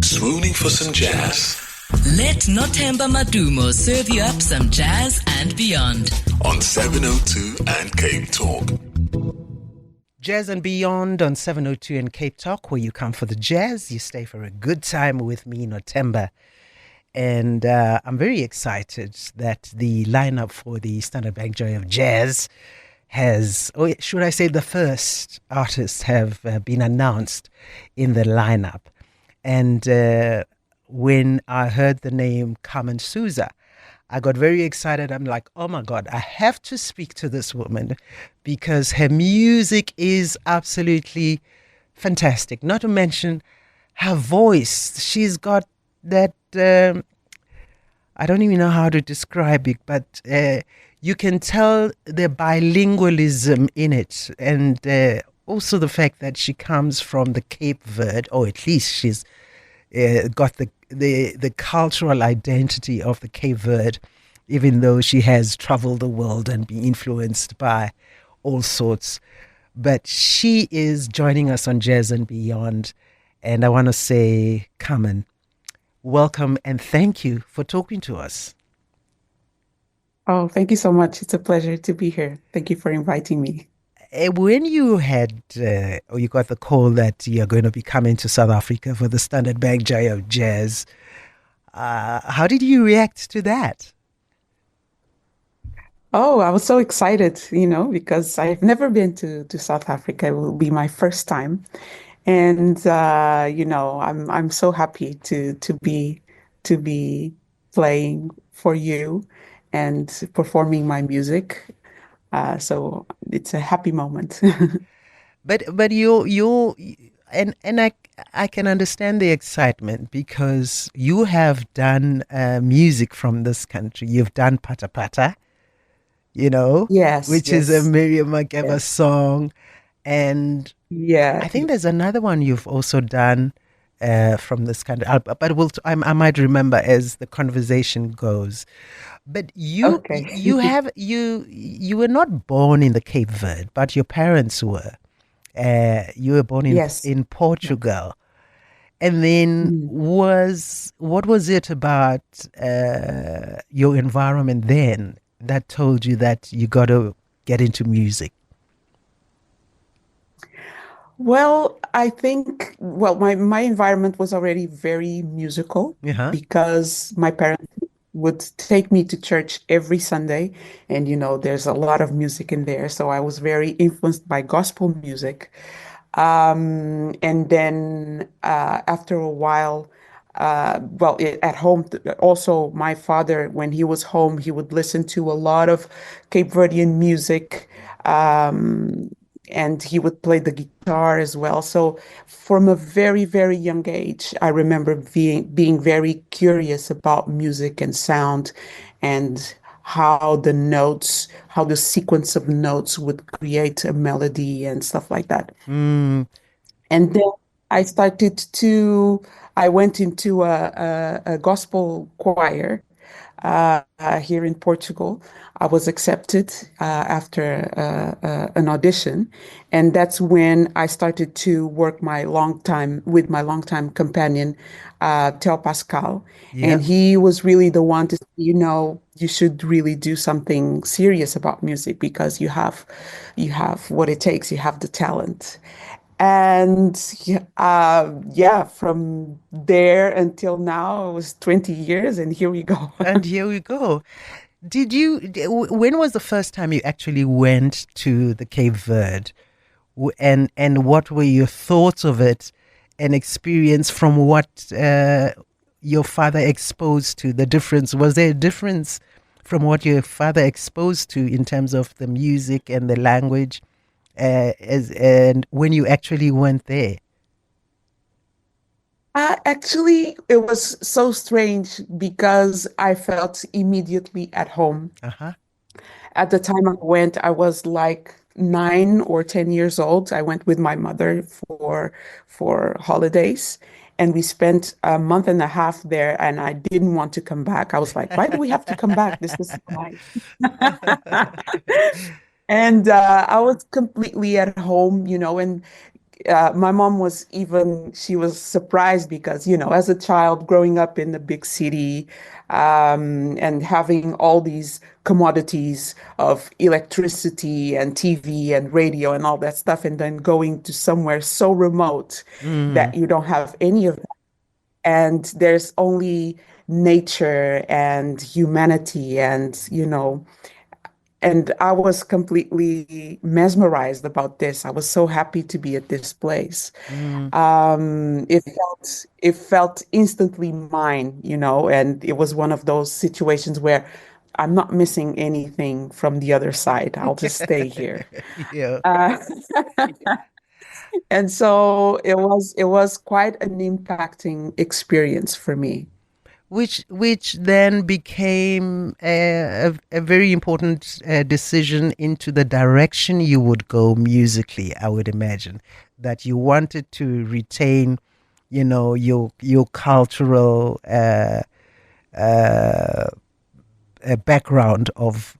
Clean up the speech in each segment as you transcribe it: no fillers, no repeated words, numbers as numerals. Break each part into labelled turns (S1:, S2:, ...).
S1: Swooning for some jazz
S2: Let Nothemba Madumo serve you up some jazz and beyond.
S1: on 702 and CapeTalk.
S3: Jazz and Beyond on 702 and CapeTalk, where you come for the jazz, you stay for a good time with me, Nothemba. And I'm very excited that the lineup for the Standard Bank Joy of Jazz has, or should I say the first artists have been announced in the lineup. And when I heard the name Carmen Souza, I got very excited. I'm like, oh my God, I have to speak to this woman because her music is absolutely fantastic. Not to mention her voice. She's got that, I don't even know how to describe it, but you can tell the bilingualism in it. And also the fact that she comes from the Cape Verde, or at least she's got the cultural identity of the Cape Verde, even though she has traveled the world and been influenced by all sorts. But she is joining us on Jazz and Beyond. And I want to say, Carmen, welcome and thank you for talking to us.
S4: Oh, thank you so much. It's a pleasure to be here. Thank you for inviting me.
S3: When you had, or you got the call that you're going to be coming to South Africa for the Standard Bank Joy of Jazz, how did you react to that?
S4: Oh, I was so excited, because I've never been to South Africa. It will be my first time. And I'm so happy to be playing for you and performing my music. So it's a happy moment.
S3: But you and I can understand the excitement because you have done music from this country. You've done Pata Pata,
S4: Yes,
S3: which is a
S4: yes,
S3: Miriam Makeba
S4: yes.
S3: song, and
S4: Yeah.
S3: I think there's another one you've also done from this country. I might remember as the conversation goes. But
S4: Okay.
S3: you were not born in the Cape Verde, but your parents were. You were born
S4: Yes.
S3: in
S4: Yeah.
S3: Portugal, and then
S4: Mm.
S3: what was it about your environment then that told you that you got to get into music?
S4: Well, I think, my environment was already very musical
S3: Uh-huh.
S4: because my parents would take me to church every Sunday, and there's a lot of music in there. So I was very influenced by gospel music. And then after a while, at home, also my father, when he was home, he would listen to a lot of Cape Verdean music. Um, and he would play the guitar as well. So from a very, very young age, I remember being very curious about music and sound and how the sequence of notes would create a melody and stuff like that.
S3: Mm,
S4: And then I started to, I went into a gospel choir here in Portugal. I was accepted after an audition, and that's when I started to work with my longtime companion, Theo Pascal,
S3: yeah.
S4: and he was really the one to say, you should really do something serious about music because you have what it takes, you have the talent. And yeah, from there until now, it was 20 years, and here we go.
S3: And here we go. When was the first time you actually went to the Cape Verde? And what were your thoughts of it and experience from what your father exposed to? The difference, was there a difference from what your father exposed to in terms of the music and the language and when you actually went there?
S4: Actually, it was so strange because I felt immediately at home.
S3: Uh-huh.
S4: At the time I went, I was like 9 or 10 years old. I went with my mother for holidays, and we spent a month and a half there. And I didn't want to come back. I was like, "Why do we have to come back? This is so nice." And I was completely at home, and my mom was even, she was surprised because, as a child growing up in the big city, and having all these commodities of electricity and TV and radio and all that stuff, and then going to somewhere so remote
S3: Mm.
S4: that you don't have any of that. And there's only nature and humanity and I was completely mesmerized about this. I was so happy to be at this place.
S3: Mm.
S4: It felt instantly mine, and it was one of those situations where I'm not missing anything from the other side. I'll just stay here.
S3: Yeah.
S4: Uh, and so it was quite an impacting experience for me.
S3: Which then became a very important decision into the direction you would go musically. I would imagine that you wanted to retain, your cultural uh, background of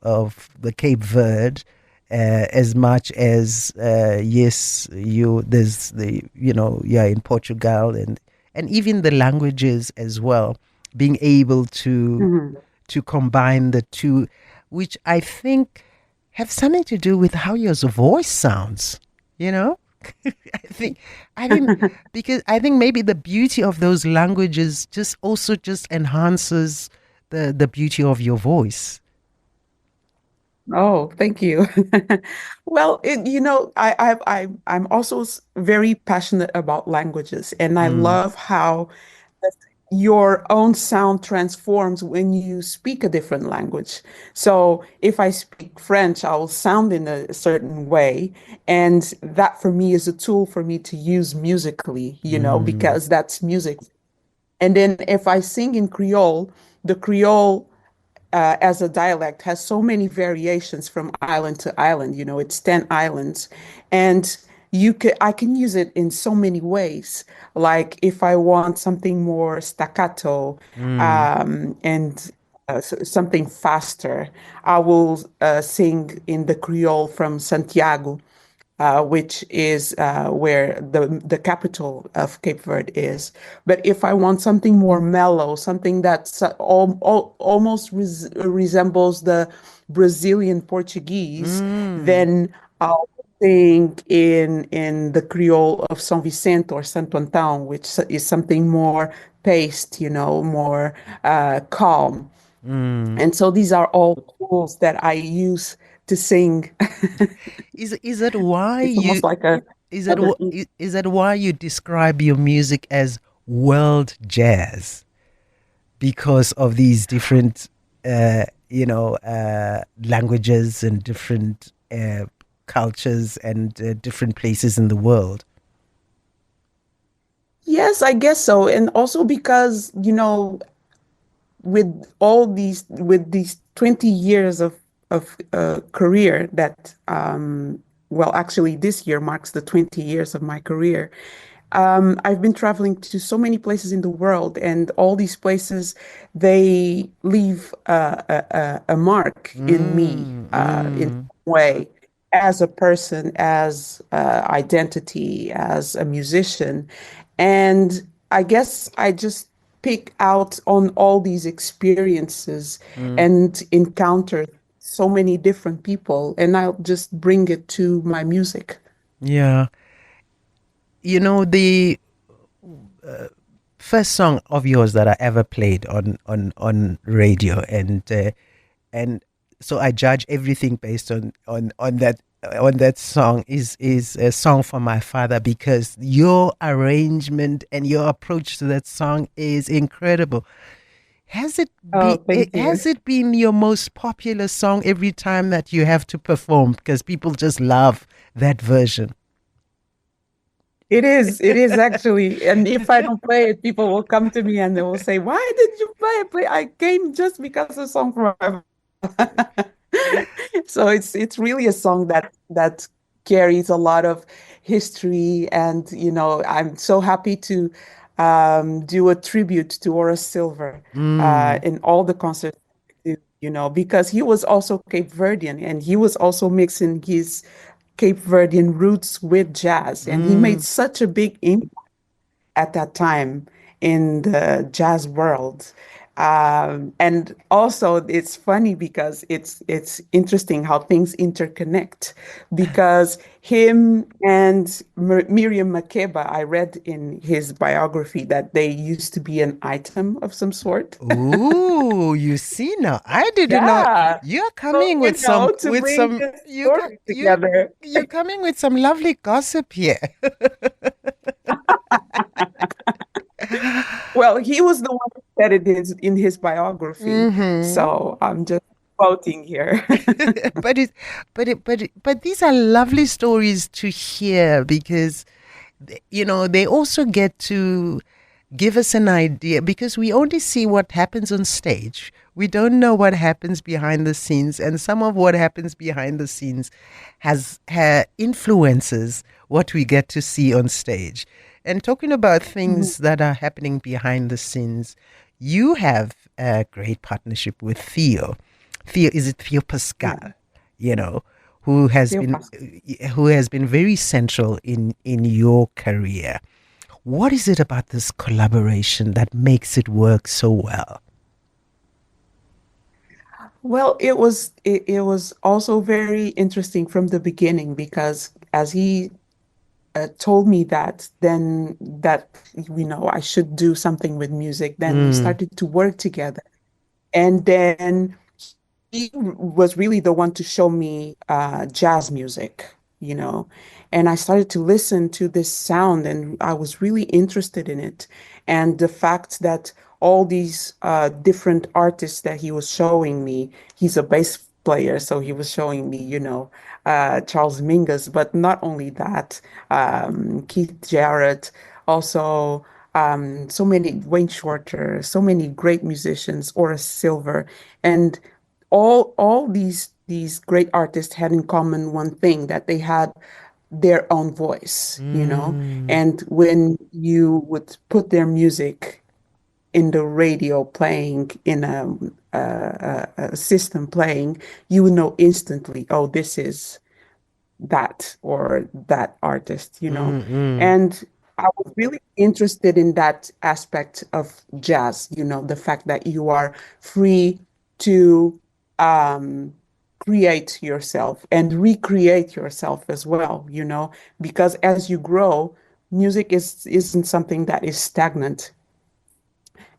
S3: the Cape Verde, as much as yes, there's yeah, in Portugal, and even the languages as well, being able
S4: Mhm.
S3: to combine the two, which I think have something to do with how your voice sounds. You know, I think because I think maybe the beauty of those languages just also just enhances the beauty of your voice.
S4: Oh, thank you. Well, I'm also very passionate about languages, and I
S3: Mm,
S4: love how your own sound transforms when you speak a different language. So if I speak French, I will sound in a certain way. And that for me is a tool for me to use musically,
S3: mm,
S4: because that's music. And then if I sing in Creole, the Creole as a dialect has so many variations from island to island. It's 10 islands. And I can use it in so many ways. Like if I want something more staccato,
S3: mm,
S4: and something faster, I will sing in the Creole from Santiago, which is where the capital of Cape Verde is. But if I want something more mellow, something that almost resembles the Brazilian Portuguese,
S3: mm,
S4: then I'll sing in the Creole of São Vicente or Santo Antão, which is something more paced, more calm.
S3: mm.
S4: And so these are all tools that I use to sing.
S3: Is that why
S4: It's almost like a other.
S3: is that why you describe your music as world jazz, because of these different languages and different cultures and different places in the world?
S4: Yes, I guess so. And also because, with these 20 years of career that well, actually this year marks the 20 years of my career. I've been traveling to so many places in the world, and all these places, they leave a mark in me,
S3: Mm,
S4: in
S3: mm,
S4: some way, as a person, as identity, as a musician. And I guess I just pick out on all these experiences
S3: mm.
S4: and encounter so many different people, and I'll just bring it to my music.
S3: Yeah. The first song of yours that I ever played on radio, and so I judge everything based on that song, is a song for my father, because your arrangement and your approach to that song is incredible.
S4: Oh, thank you.
S3: Has it been your most popular song every time that you have to perform, because people just love that version?
S4: It is actually. And if I don't play it, people will come to me and they will say, "Why did you play it? I came just because of song from." So it's really a song that carries a lot of history, and I'm so happy to do a tribute to Horace Silver
S3: Mm,
S4: in all the concerts, because he was also Cape Verdean, and he was also mixing his Cape Verdean roots with jazz, and he made
S3: Mm.
S4: such a big impact at that time in the jazz world. And also, it's funny because it's interesting how things interconnect. Because him and Miriam Makeba, I read in his biography that they used to be an item of some sort.
S3: Ooh, you see now. I did not.
S4: Yeah.
S3: You're
S4: So,
S3: coming with
S4: to bring this
S3: you
S4: story together.
S3: you're coming with some lovely gossip here.
S4: Well, he was the one who said it is in his biography.
S3: Mm-hmm.
S4: So I'm just quoting here.
S3: But these are lovely stories to hear because they also get to give us an idea because we only see what happens on stage. We don't know what happens behind the scenes, and some of what happens behind the scenes influences what we get to see on stage. And talking about
S4: Mhm.
S3: things that are happening behind the scenes, you have a great partnership with Theo. Theo, is it Theo
S4: Yeah,
S3: Pascal? You know, who has
S4: Theo
S3: been
S4: Pascal.
S3: who has been very central in your career. What is it about this collaboration that makes it work so well?
S4: Well, it was also very interesting from the beginning because as he told me that, then that I should do something with music, then we
S3: Mm,
S4: started to work together. And then he was really the one to show me jazz music, you know. And I started to listen to this sound and I was really interested in it. And the fact that all these different artists that he was showing me, he's a bass player, so he was showing me, Charles Mingus, but not only that, Keith Jarrett, also so many Wayne Shorter, so many great musicians, Horace Silver, and all these great artists had in common one thing that they had their own voice.
S3: mm,
S4: And when you would put their music in the radio playing in a system playing, you would know instantly, oh, this is that or that artist.
S3: mm, mm,
S4: And I was really interested in that aspect of jazz, the fact that you are free to um, create yourself and recreate yourself as well, because as you grow, music isn't something that is stagnant.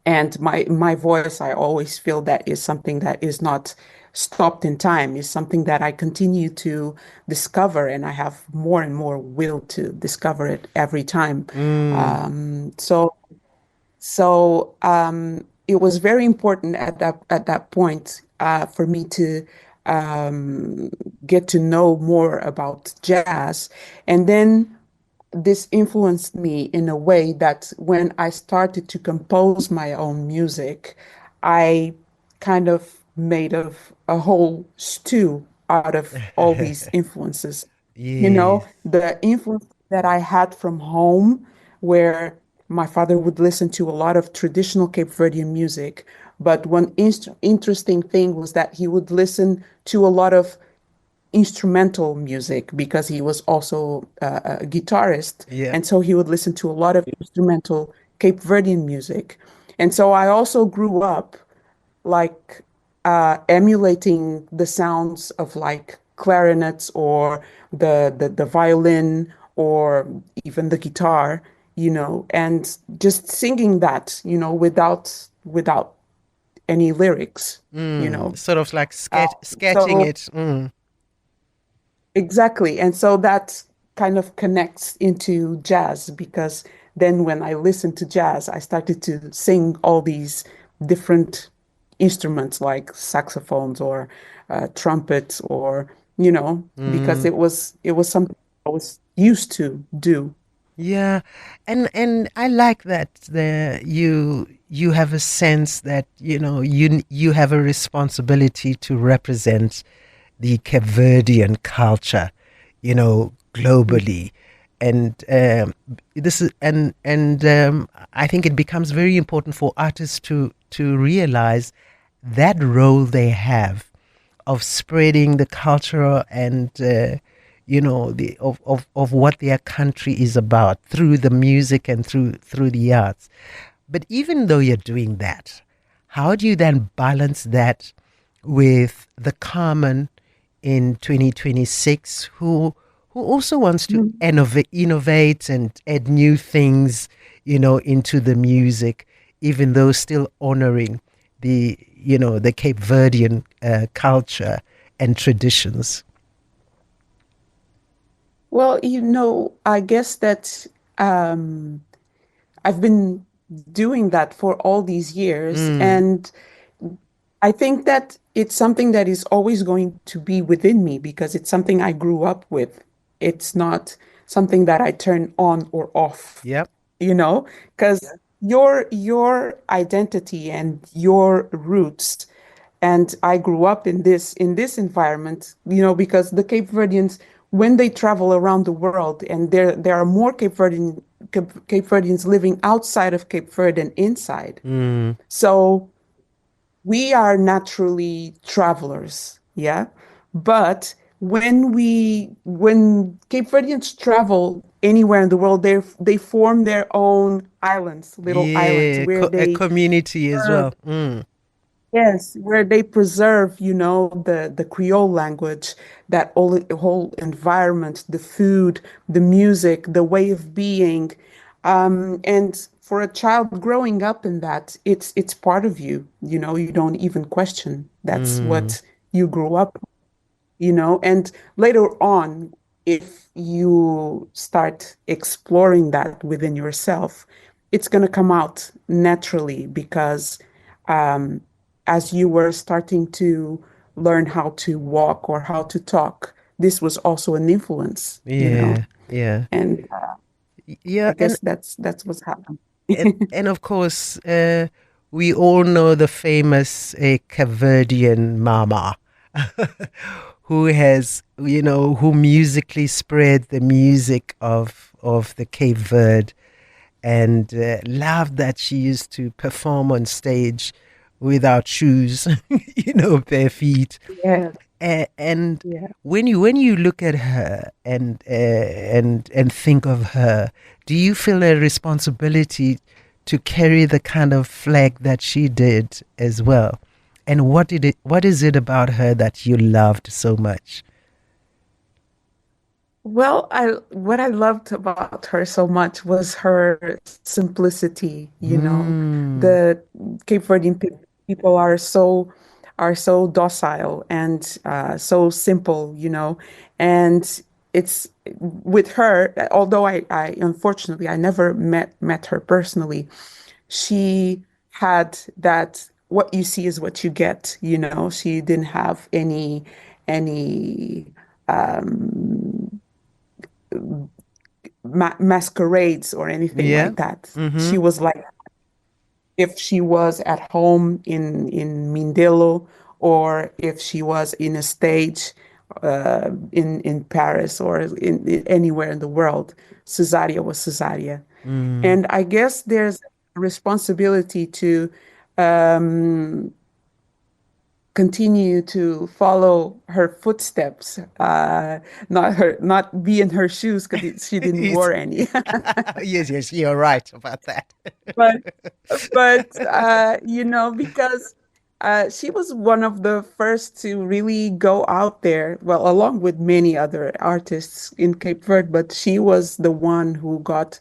S4: And my voice, I always feel that is something that is not stopped in time, is something that I continue to discover, and I have more and more will to discover it every time.
S3: mm.
S4: So it was very important at that point for me to um, get to know more about jazz, and then this influenced me in a way that when I started to compose my own music, I kind of made a whole stew out of all these influences.
S3: Yes.
S4: The influence that I had from home, where my father would listen to a lot of traditional Cape Verdean music. But one interesting thing was that he would listen to a lot of instrumental music because he was also a guitarist.
S3: Yeah.
S4: And so he would listen to a lot of instrumental Cape Verdean music. And so I also grew up like emulating the sounds of like clarinets or the violin or even the guitar, and just singing that, without any lyrics, you
S3: Mm.
S4: know.
S3: Sort of like
S4: Uh,
S3: sketching
S4: so
S3: it. Mm.
S4: Exactly. And so that kind of connects into jazz because then when I listened to jazz, I started to sing all these different instruments like saxophones or trumpets or, because
S3: Mm.
S4: it was something I was used to do.
S3: Yeah, and I like that you have a sense that you have a responsibility to represent the Cape Verdean culture, globally, and this is and I think it becomes very important for artists to realize that role they have of spreading the culture and of what their country is about through the music and through the arts. But even though you're doing that, how do you then balance that with the Carmen in 2026 who also wants to
S4: Mhm.
S3: innovate and add new things, into the music, even though still honoring the Cape Verdean culture and traditions.
S4: Well, I guess that um, I've been doing that for all these years,
S3: Mm,
S4: and I think that it's something that is always going to be within me because it's something I grew up with. It's not something that I turn on or off,
S3: yep.
S4: because your identity and your roots, and I grew up in this environment, because the Cape Verdeans, when they travel around the world, and there are more Cape Verdeans living outside of Cape Verde than inside.
S3: Mm,
S4: So we are naturally travelers, yeah. But when Cape Verdeans travel anywhere in the world, they form their own islands, little islands,
S3: yeah,
S4: where
S3: a
S4: they
S3: community as
S4: preserve,
S3: well. Mm,
S4: yes, where they preserve, the Creole language, that whole environment, the food, the music, the way of being. And for a child growing up in that, it's part of you, you don't even question. That's
S3: mm,
S4: what you grew up, and later on, if you start exploring that within yourself, it's going to come out naturally because um, as you were starting to learn how to walk or how to talk, this was also an influence,
S3: yeah, yeah,
S4: and
S3: yeah,
S4: I guess that's what's happened.
S3: and of course, we all know the famous Caverdian mama, who musically spread the music of the Cape Verde, and loved that she used to perform on stage without shoes, bare feet.
S4: Yes,
S3: And
S4: yeah.
S3: when you look at her and think of her, do you feel a responsibility to carry the kind of flag that she did as well? And what is it about her that you loved so much?
S4: Well, I what I loved about her so much was her simplicity,
S3: Mm,
S4: The Cape Verdean people are so docile and so simple, And it's with her, although I unfortunately I never met her personally, she had that what you see is what you get, She didn't have any masquerades or anything
S3: yeah.
S4: like that.
S3: Mm-hmm.
S4: She was like, if she was at home in Mindelo, or if she was in a stage in Paris, or in anywhere in the world, Cesaria was Cesaria.
S3: Mm,
S4: And I guess there's a responsibility to um, continue to follow her footsteps, not be in her shoes because she didn't
S3: it's
S4: wear any.
S3: yes, yes, you're right about that.
S4: But because she was one of the first to really go out there, well, along with many other artists in Cape Verde, but she was the one who got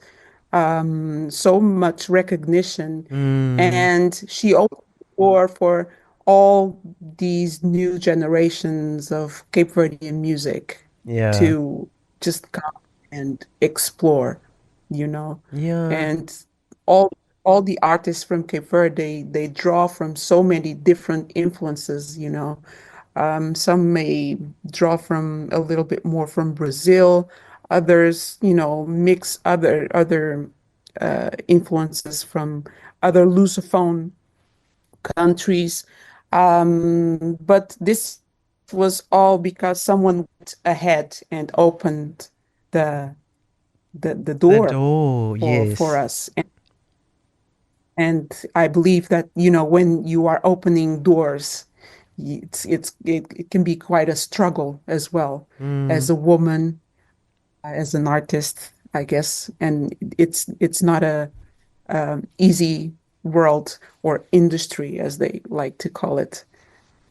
S4: so much recognition,
S3: Mm,
S4: and she opened the door for all these new generations of Cape Verdean music
S3: yeah,
S4: to just come and explore, you know.
S3: yeah,
S4: And all the artists from Cape Verde, they draw from so many different influences, Some may draw from a little bit more from Brazil, others, mix other influences from other Lusophone countries. But this was all because someone went ahead and opened the the
S3: the
S4: door
S3: door,
S4: for
S3: yes.
S4: us. And I believe that, when you are opening doors, it can be quite a struggle as well
S3: Mm.
S4: as a woman, as an artist, I guess. And it's not a easy world or industry, as they like to call it,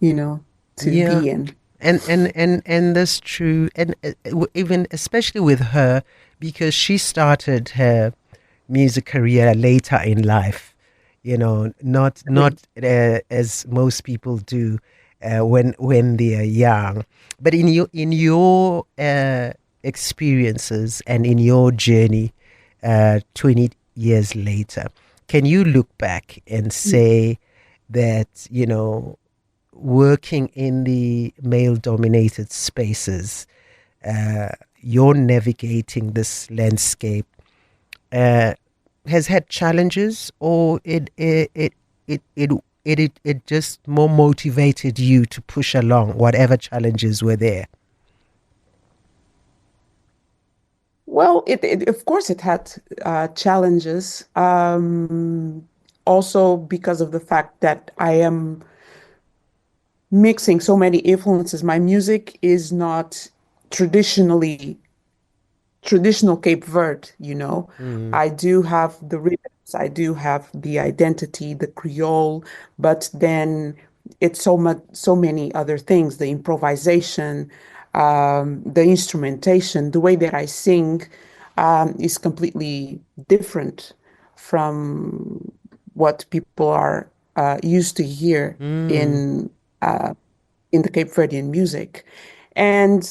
S4: you know, to
S3: Yeah.
S4: be in.
S3: And that's true. And even especially with her, because she started her music career later in life, not as most people do when they are young. But in your experiences and in your journey, 20 years later, can you look back and say that working in the male dominated spaces, uh, you're navigating this landscape, uh, has had challenges, or it just more motivated you to push along whatever challenges were there?
S4: Well, of course it had challenges. Also because of the fact that I am mixing so many influences. My music is not traditionally traditional Cape Verde, you know.
S3: Mm,
S4: I do have the rhythms, I do have the identity, the Creole, but then it's so many other things, the improvisation, the instrumentation, the way that I sing, is completely different from what people are used to hear
S3: mm,
S4: in the Cape Verdean music. And,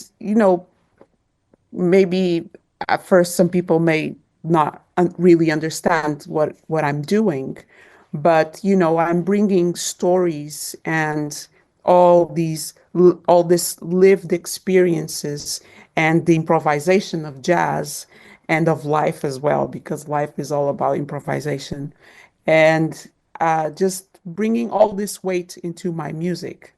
S4: maybe at first some people may not really understand what I'm doing, but I'm bringing stories and all this lived experiences and the improvisation of jazz and of life as well, because life is all about improvisation, and just bringing all this weight into my music.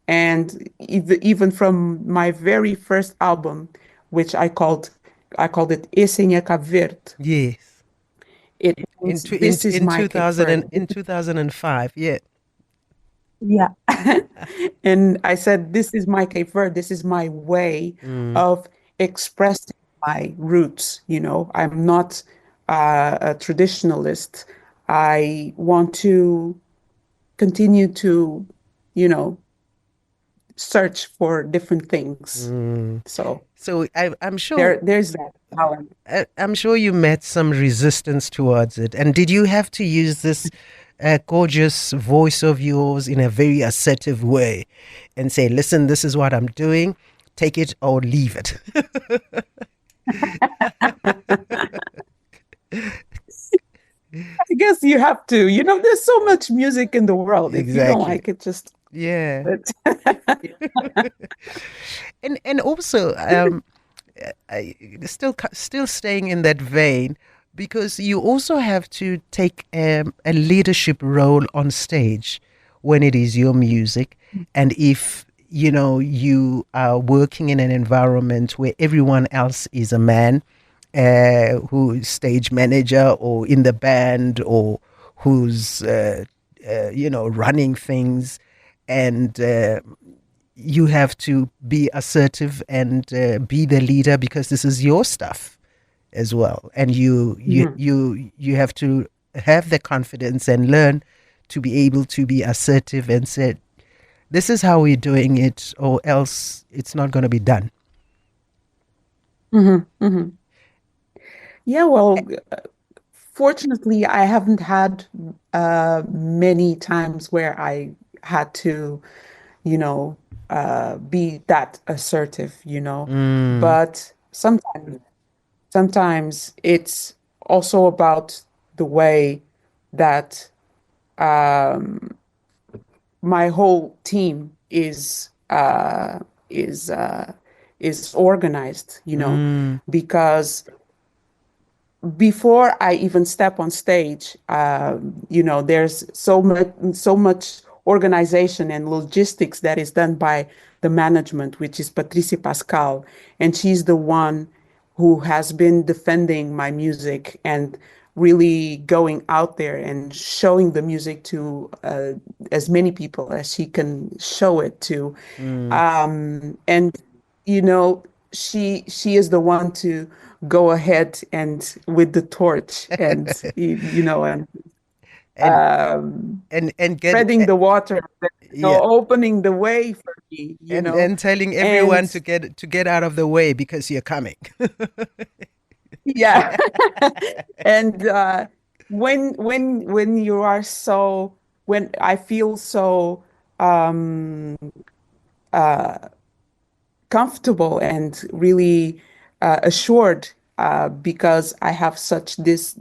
S4: And even from my very first album, which I called it Essenha Verde.
S3: yes.
S4: It
S3: In
S4: means
S3: two,
S4: this is
S3: in
S4: my Cape
S3: 2000
S4: Verde.
S3: in 2005, yeah.
S4: Yeah. And I said, this is my Cape Verde. This is my way
S3: Mm,
S4: of expressing my roots. I'm not a traditionalist. I want to continue to, you know, search for different things.
S3: mm.
S4: So
S3: So I'm sure
S4: there's that balance.
S3: I'm sure you met some resistance towards it. And did you have to use this gorgeous voice of yours in a very assertive way and say, listen, this is what I'm doing, take it or leave it?
S4: I guess you have to. There's so much music in the world. If you don't
S3: Exactly.
S4: like it, just
S3: Yeah.
S4: but
S3: And also, still staying in that vein, because you also have to take a leadership role on stage when it is your music. And if you are working in an environment where everyone else is a man, who is stage manager or in the band, or who's running things, and you have to be assertive and be the leader, because this is your stuff as well, and
S4: Mhm.
S3: you have to have the confidence and learn to be able to be assertive and say, this is how we're doing it, or else it's not going to be done.
S4: Mhm. Mhm. Yeah, well, fortunately, I haven't had many times where I had to, be that assertive.
S3: Mm,
S4: But sometimes it's also about the way that um, my whole team is uh, is organized,
S3: mm,
S4: because before I even step on stage, there's so much organization and logistics that is done by the management, which is Patricia Pascal, and she's the one who has been defending my music and really going out there and showing the music to as many people as she can show it to.
S3: Mm.
S4: And you know, she is the one to go ahead and with the torch and you know and
S3: and
S4: um,
S3: and get
S4: spreading the water,
S3: yeah,
S4: opening the way for me,
S3: and telling
S4: and
S3: everyone to get out of the way because you're coming.
S4: yeah, and when you are so when I feel so um, comfortable and really assured because I have such this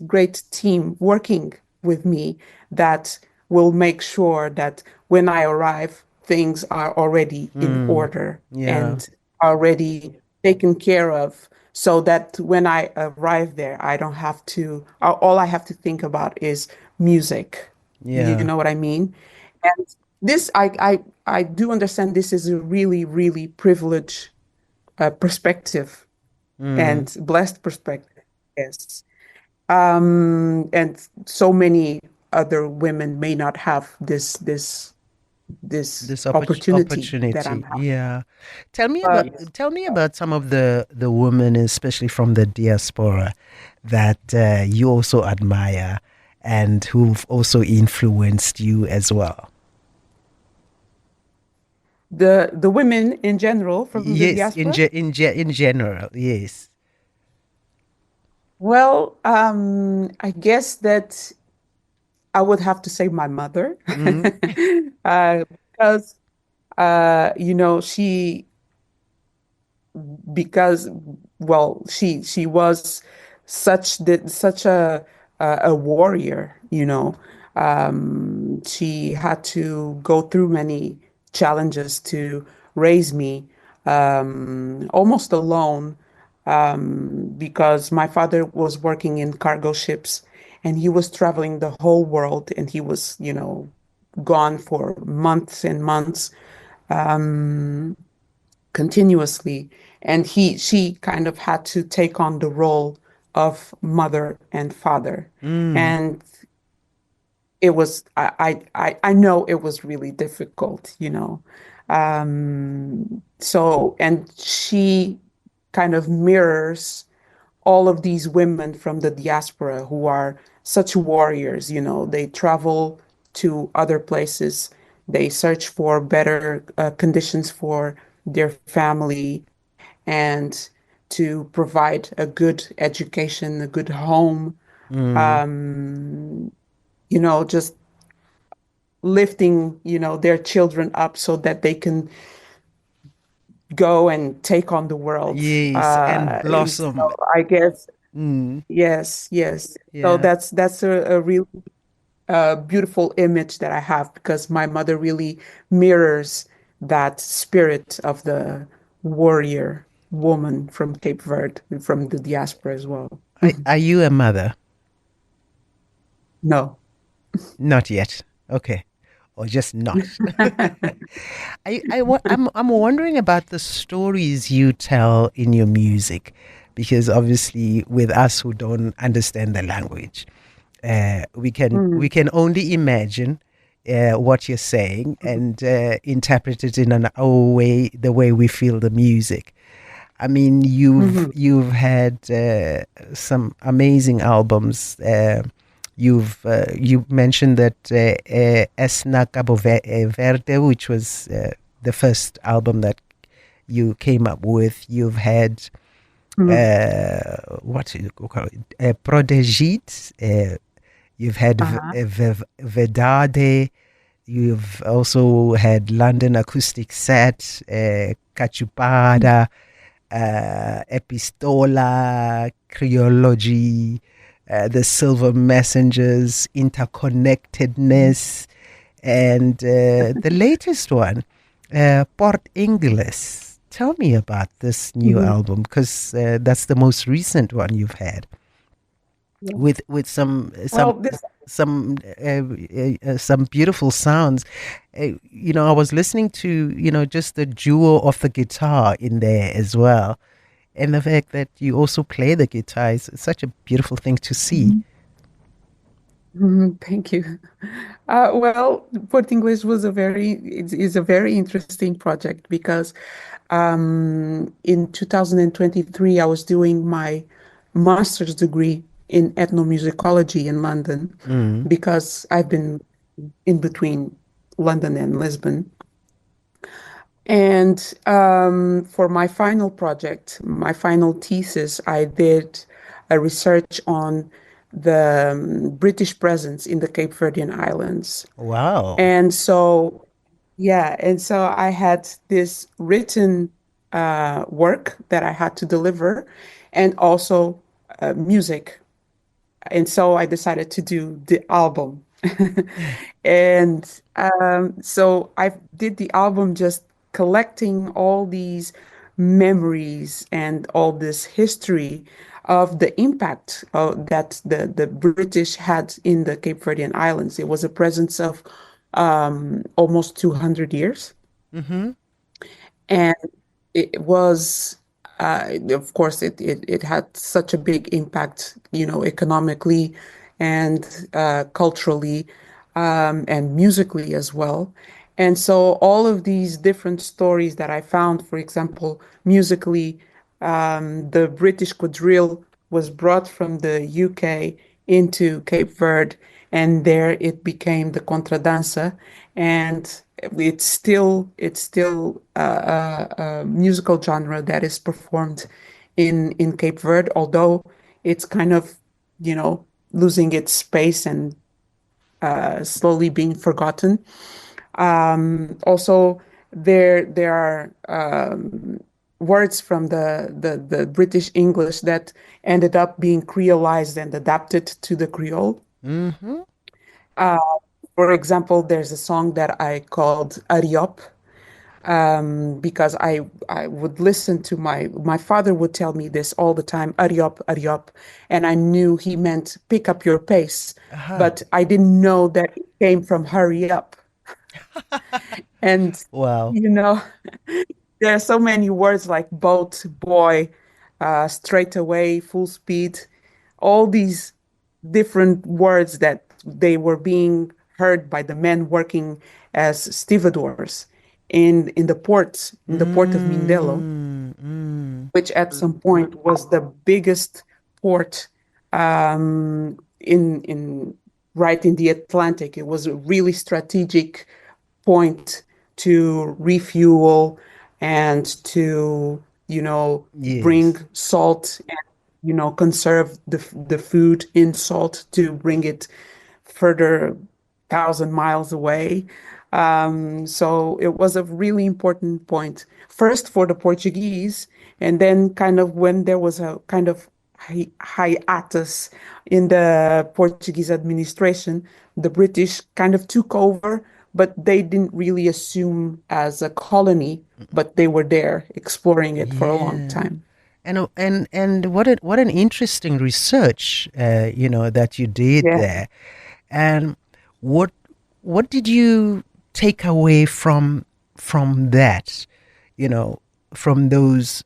S4: great team working with me that will make sure that when I arrive, things are already in
S3: Mm.
S4: order
S3: Yeah,
S4: and already taken care of, so that when I arrive there, I don't have to, all I have to think about is music. You
S3: yeah.
S4: know what I mean? And this, I do understand this is a really, really privileged perspective
S3: Mm.
S4: and blessed perspective. Yes. And so many other women may not have this
S3: This
S4: opportunity that I'm
S3: opportunity,
S4: having.
S3: yeah.
S4: Yes.
S3: Tell me about some of the women, especially from the diaspora, that you also admire and who've also influenced you as well.
S4: The women in general from the
S3: Yes,
S4: diaspora.
S3: in general, yes.
S4: Well, I guess that I would have to say my mother,
S3: Mm.
S4: because she because well she was such a warrior. She had to go through many challenges to raise me almost alone, because my father was working in cargo ships and he was traveling the whole world, and he was gone for months and months continuously. And she kind of had to take on the role of mother and father.
S3: Mm.
S4: And it was, I know it was really difficult. So, and she kind of mirrors all of these women from the diaspora who are such warriors. They travel to other places, they search for better conditions for their family, and to provide a good education, a good home,
S3: Mm.
S4: just lifting, their children up so that they can go and take on the world.
S3: Yes, and
S4: So
S3: blossom.
S4: I guess,
S3: Mm.
S4: yes, yes. So
S3: Yeah.
S4: that's a real beautiful image that I have, because my mother really mirrors that spirit of the warrior woman from Cape Verde, from the diaspora as well.
S3: Are you a mother?
S4: No.
S3: Not yet. Okay. Or just not. I'm wondering about the stories you tell in your music, because obviously with us who don't understand the language, we
S4: Mm,
S3: can only imagine what you're saying and interpret it in our way, the way we feel the music. I mean,
S4: mhm,
S3: you've had some amazing albums. You mentioned that Esna Verde, which was the first album that you came up with. You've had
S4: mhm.
S3: what do you call it? Protégite. You've had
S4: Uh-huh.
S3: Vedade. You've also had London Acoustic Set, Cachupada, Epistola, Creology, the Silver Messengers, Interconnectedness, and the latest one, Port Ingles. Tell me about this new
S4: Mhm.
S3: album, because that's the most recent one you've had,
S4: Yeah.
S3: with
S4: Well, this.
S3: some beautiful sounds. I was listening to just the duo of the guitar in there as well. And the fact that you also play the guitar is such a beautiful thing to see.
S4: Mhm. Thank you. Well, Portuguese was is a very interesting project because in 2023 I was doing my master's degree in ethnomusicology in London
S3: Mm.
S4: because I've been in between London and Lisbon. And for my final project, my final thesis, I did a research on the British presence in the Cape Verdean Islands.
S3: Wow.
S4: And so, yeah, and so I had this written work that I had to deliver and also music. And so I decided to do the album. And so I did the album just collecting all these memories and all this history of the impact that the British had in the Cape Verdean Islands. It was a presence of almost 200 years.
S3: Mm-hmm.
S4: And it was, of course, it had such a big impact, economically and culturally, and musically as well. And so all of these different stories that I found, for example, musically, the British quadrille was brought from the UK into Cape Verde, and there it became the contradanza, and it's still a musical genre that is performed in Cape Verde, although it's kind of, losing its space and slowly being forgotten. Also, there are words from the British English that ended up being creolized and adapted to the Creole.
S3: Mm-hmm.
S4: Uh, for example, there's a song that I called Ariop, because I would listen to my father would tell me this all the time, Ariop, Ariop, and I knew he meant pick up your pace,
S3: Aha.
S4: but I didn't know that it came from hurry up. And
S3: Wow.
S4: you know, there are so many words like boat, boy, straight away, full speed, all these different words that they were being heard by the men working as stevedores in the port of Mindelo,
S3: Mm, mm.
S4: which at some point was the biggest port in right in the Atlantic. It was a really strategic point to refuel and to, bring
S3: Yes.
S4: salt and, conserve the food in salt to bring it further 1,000 miles away. So it was a really important point, first for the Portuguese, and then kind of when there was a kind of hiatus in the Portuguese administration, the British kind of took over, but they didn't really assume as a colony, but they were there exploring it for a long
S3: Yeah.
S4: time.
S3: And what an interesting research, that you did
S4: Yeah.
S3: there. And what what did you take away from that? You know, from those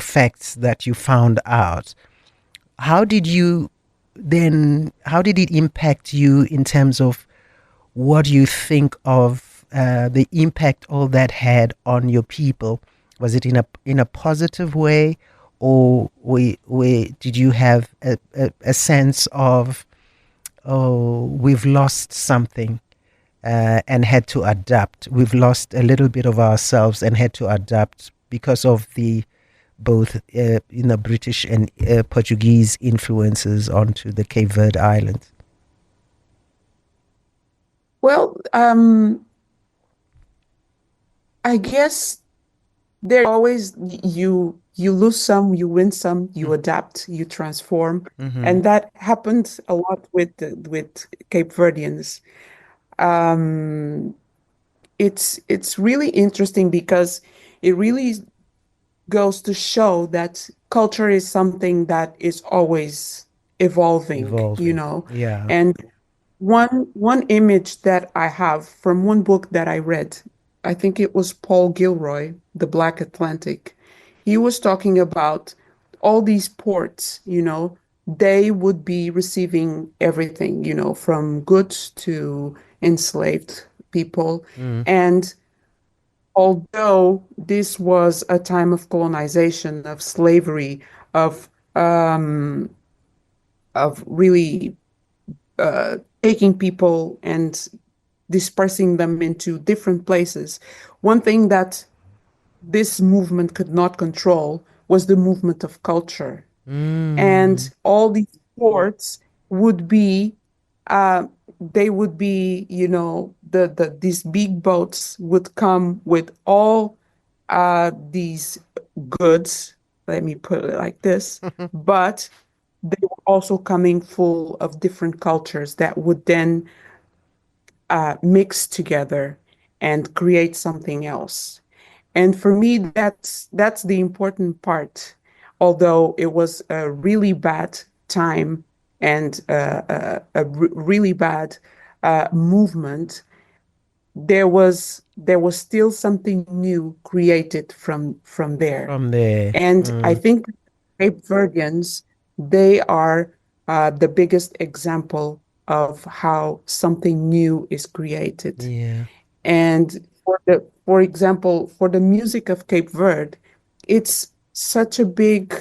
S3: facts that you found out. How did you then? How did it impact you in terms of what you think of the impact all that had on your people? Was it in a positive way, or did you have a sense of, oh, we've lost something and had to adapt. We've lost a little bit of ourselves and had to adapt because of the both British and Portuguese influences onto the Cape Verde Islands.
S4: Well, I guess there always you lose some, you win some, you adapt, you transform,
S3: Mm-hmm.
S4: and that happened a lot with Cape Verdeans. Um, it's really interesting because it really goes to show that culture is something that is always evolving,
S3: Evolving. Yeah.
S4: And one image that I have from one book that I read I think it was Paul Gilroy, the Black Atlantic. He was talking about all these ports, they would be receiving everything, from goods to enslaved people.
S3: Mm.
S4: And although this was a time of colonization, of slavery, of um, of really taking people and dispersing them into different places, one thing that this movement could not control was the movement of culture. And
S3: Mm.
S4: all these ports would be uh, they would be, these big boats would come with all these goods, let me put it like this, but they were also coming full of different cultures that would then mix together and create something else. And for me, that's the important part. Although it was a really bad time and really bad movement, there was still something new created from there.
S3: From there.
S4: And I
S3: Mm.
S4: think Cape Verdeans, they are the biggest example of how something new is created.
S3: Yeah.
S4: And for example, for the music of Cape Verde, it's such a big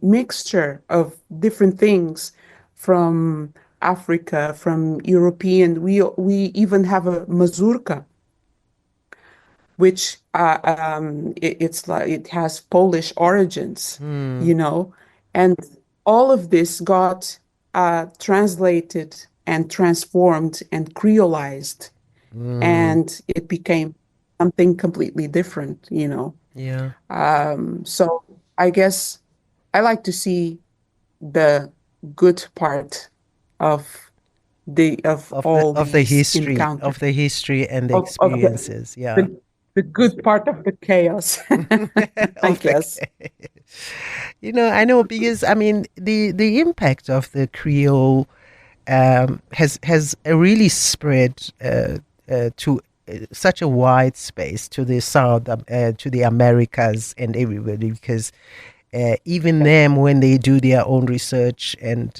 S4: mixture of different things from Africa, from European. We even have a mazurka, which it's like it has Polish origins,
S3: Mm.
S4: you know, and all of this got translated and transformed and creolized,
S3: Mm.
S4: and it became something completely different.
S3: Yeah.
S4: So I guess I like to see the good part of all these encounters
S3: Of the history and the
S4: of
S3: experiences. Yeah.
S4: the, the good part of the chaos, I
S3: Of the
S4: guess.
S3: I know because I mean the impact of the Creole has really spread to such a wide space to the South, to the Americas and everybody. Because even
S4: Yeah.
S3: them, when they do their own research and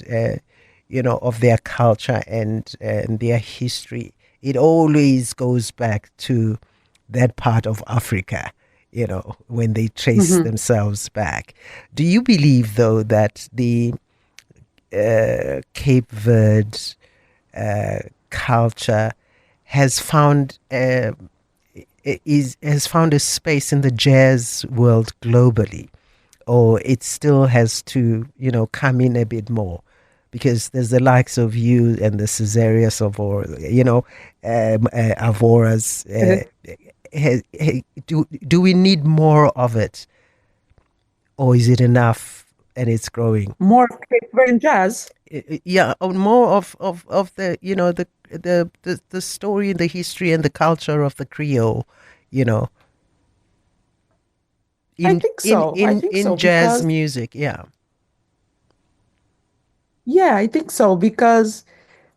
S3: of their culture and their history, it always goes back to that part of Africa. When they trace
S4: Mhm.
S3: themselves back. Do you believe, though, that the Cape Verde culture has found has found a space in the jazz world globally, or it still has to come in a bit more? Because there's the likes of you and the Caesarius of, or Avoras. Do we need more of it, or is it enough and it's growing?
S4: More Cape Verdean jazz.
S3: Yeah, more of the the story, the history, and the culture of the Creole, you know,
S4: I think so. I think
S3: in
S4: so
S3: jazz
S4: because
S3: music. Yeah.
S4: yeah, I think so because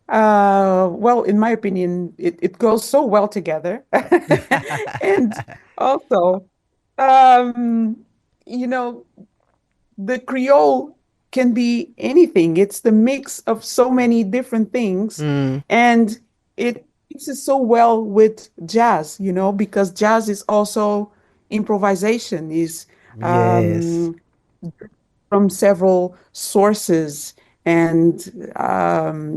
S4: well, in my opinion, it goes so well together. And also, um, you know, the Creole can be anything. It's the mix of so many different things,
S3: Mm,
S4: and it mixes so well with jazz, because jazz is also improvisation, is
S3: yes.
S4: um, from several sources, and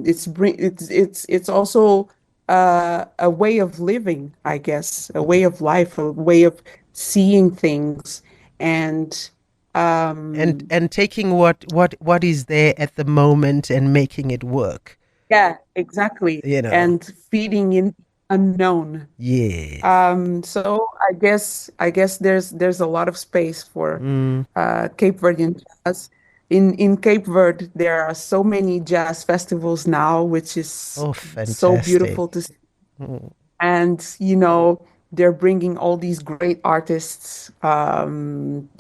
S4: it's also a way of living, I guess, a way of life, a way of seeing things, and um,
S3: And taking what is there at the moment and making it work.
S4: yeah, exactly,
S3: You know.
S4: and feeding in unknown.
S3: Yes.
S4: So I guess there's a lot of space for
S3: Mm.
S4: Cape Verdean jazz. In Cape Verde, there are so many jazz festivals now, which is
S3: Oh,
S4: so
S3: fantastic.
S4: beautiful to see.
S3: Mm.
S4: And they're bringing all these great artists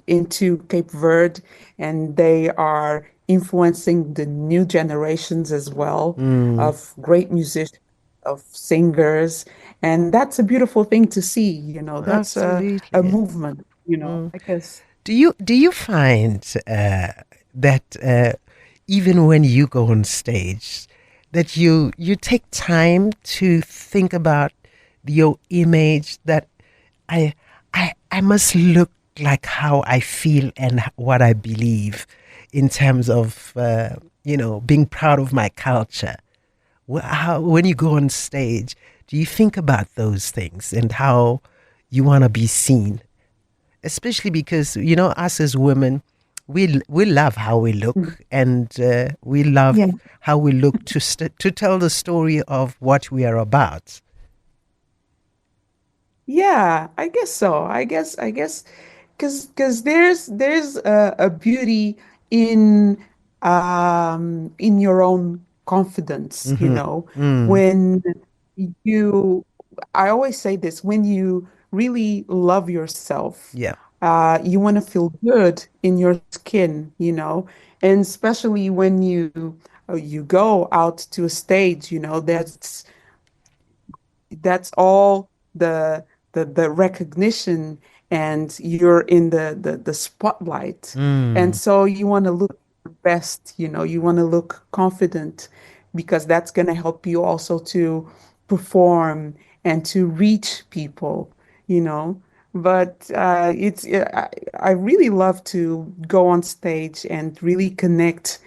S4: into Cape Verde, and they are influencing the new generations as well
S3: Mm.
S4: of great musicians of singers, and that's a beautiful thing to see. That's a
S3: Absolutely.
S4: movement.
S3: Mm.
S4: I guess.
S3: Do you find that even when you go on stage, that you take time to think about your image, that I must look like how I feel and what I believe in terms of being proud of my culture. When you go on stage, do you think about those things and how you want to be seen? Especially because us as women, we love how we
S4: Mm.
S3: look, and we love
S4: Yeah.
S3: how we look to tell the story of what we are about.
S4: Yeah, I guess so. I guess because there's a beauty in in your own confidence,
S3: Mm-hmm. Mm.
S4: when you I always say this, when you really love yourself,
S3: Yeah.
S4: you want to feel good in your skin, and especially when you go out to a stage, that's all the recognition, and you're in the spotlight, and
S3: Mm.
S4: so you want to look your best, you want to look confident, because that's going to help you also to perform and to reach people, you know but I really love to go on stage and really connect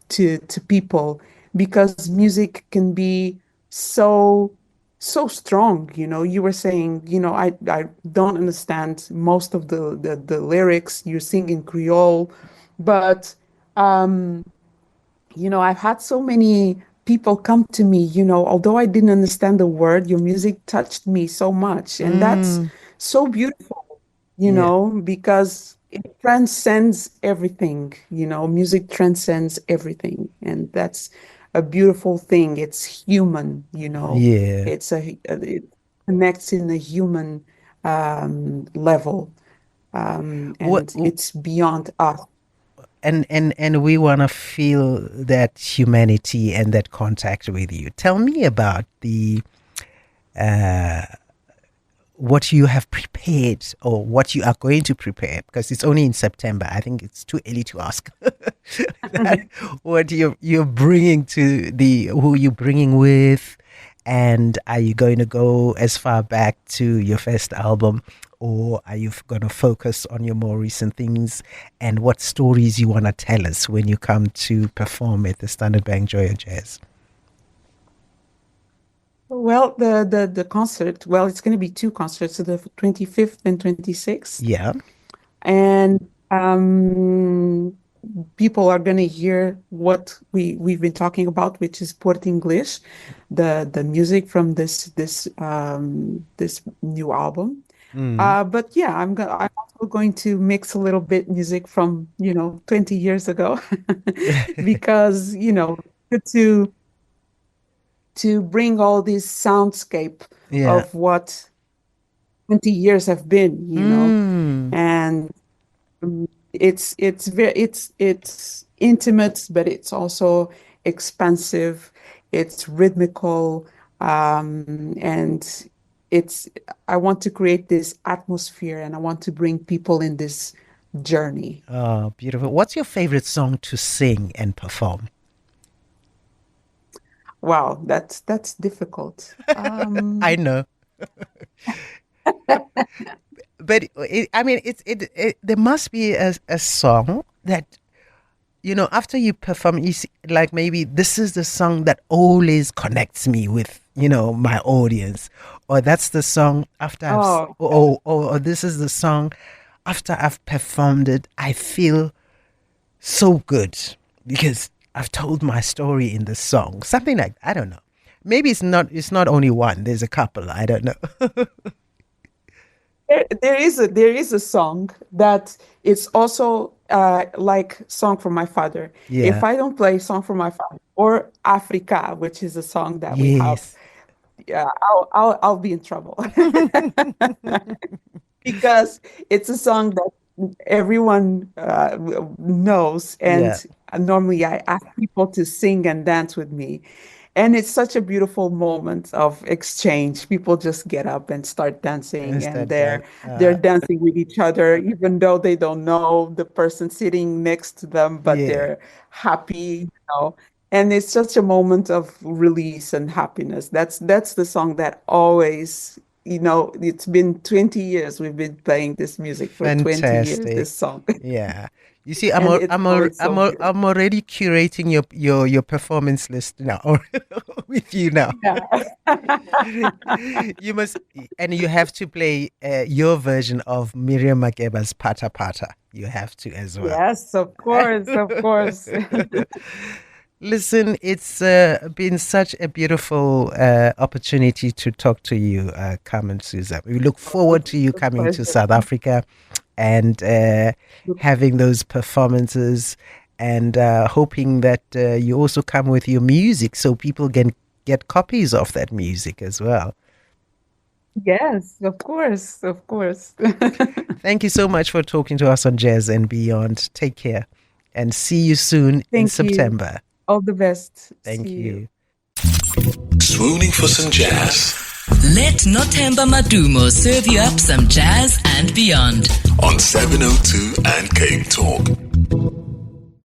S4: to people, because music can be so so strong. You were saying, I don't understand most of the lyrics. You sing in Creole, but um I've had so many people come to me, although I didn't understand the word, your music touched me so much. And that's
S3: Mm.
S4: so beautiful,
S3: Yeah.
S4: because it transcends everything. Music transcends everything. And that's a beautiful thing. It's human.
S3: Yeah.
S4: It connects in a human level.
S3: What
S4: And it's beyond us.
S3: and we want to feel that humanity and that contact with you. Tell me about the uh what you have prepared or what you are going to prepare, because it's only in September. I think it's too early to ask that, what you're bringing to the who you're bringing with, and are you going to go as far back to your first album, or are you going to focus on your more recent things, and what stories you want to tell us when you come to perform at the Standard Bank Joy of Jazz?
S4: Well, the concert, well, it's going to be two concerts, so the 25th and 26th.
S3: Yeah.
S4: And people are going to hear what we've been talking about, which is Portuguese, the music from this new album.
S3: Mm.
S4: But yeah, I'm also going to mix a little bit music from, 20 years ago, because, to bring all this soundscape
S3: Yeah.
S4: of what 20 years have been,
S3: Mm.
S4: and it's intimate, but it's also expansive, it's rhythmical, and it's I want to create this atmosphere, and I want to bring people in this journey.
S3: Oh, beautiful. What's your favorite song to sing and perform?
S4: Wow, that's difficult.
S3: I know, but I mean, there must be a song that, after you perform, you see, like, maybe this is the song that always connects me with, my audience, or that's the song after
S4: Oh,
S3: or this is the song after I've performed it, I feel so good because I've told my story in the song. Something like, I don't know. Maybe it's not only one. There's a couple. I don't know.
S4: there is a song that it's also like Song from My Father. If
S3: Yeah.
S4: I don't play Song from My Father or Africa, which is a song that we have,
S3: Yes.
S4: yeah, I'll be in trouble. Because it's a song that everyone knows,
S3: Yeah.
S4: and normally I ask people to sing and dance with me. And it's such a beautiful moment of exchange. People just get up and start dancing,
S3: Is
S4: and
S3: that done?
S4: they're dancing with each other, even though they don't know the person sitting next to them, but
S3: Yeah,
S4: they're happy, you know. And it's such a moment of release and happiness. That's the song that always, you know, it's been 20 years we've been playing this music for 20 years,
S3: fantastic.
S4: this song.
S3: Yeah. You see,
S4: And it's always so beautiful.
S3: I'm already curating your performance list now with you now.
S4: Yeah.
S3: You must, and you have to play your version of Miriam Makeba's Pata Pata. You have to as well.
S4: Yes, of course, of course.
S3: Listen, it's been such a beautiful opportunity to talk to you, Carmen Souza. We look forward to you
S4: A
S3: coming to
S4: pleasure.
S3: South Africa and having those performances, and hoping that you also come with your music so people can get copies of that music as well.
S4: Yes, of course, of course.
S3: Thank you so much for talking to us on Jazz and Beyond. Take care and see you soon in
S4: Thank you.
S3: September.
S4: All the best. See
S3: Thank
S4: you.
S3: you.
S1: Swooning for some jazz
S2: Let Nothemba Madumo serve you up some jazz and beyond.
S1: on 702 and Cape Talk.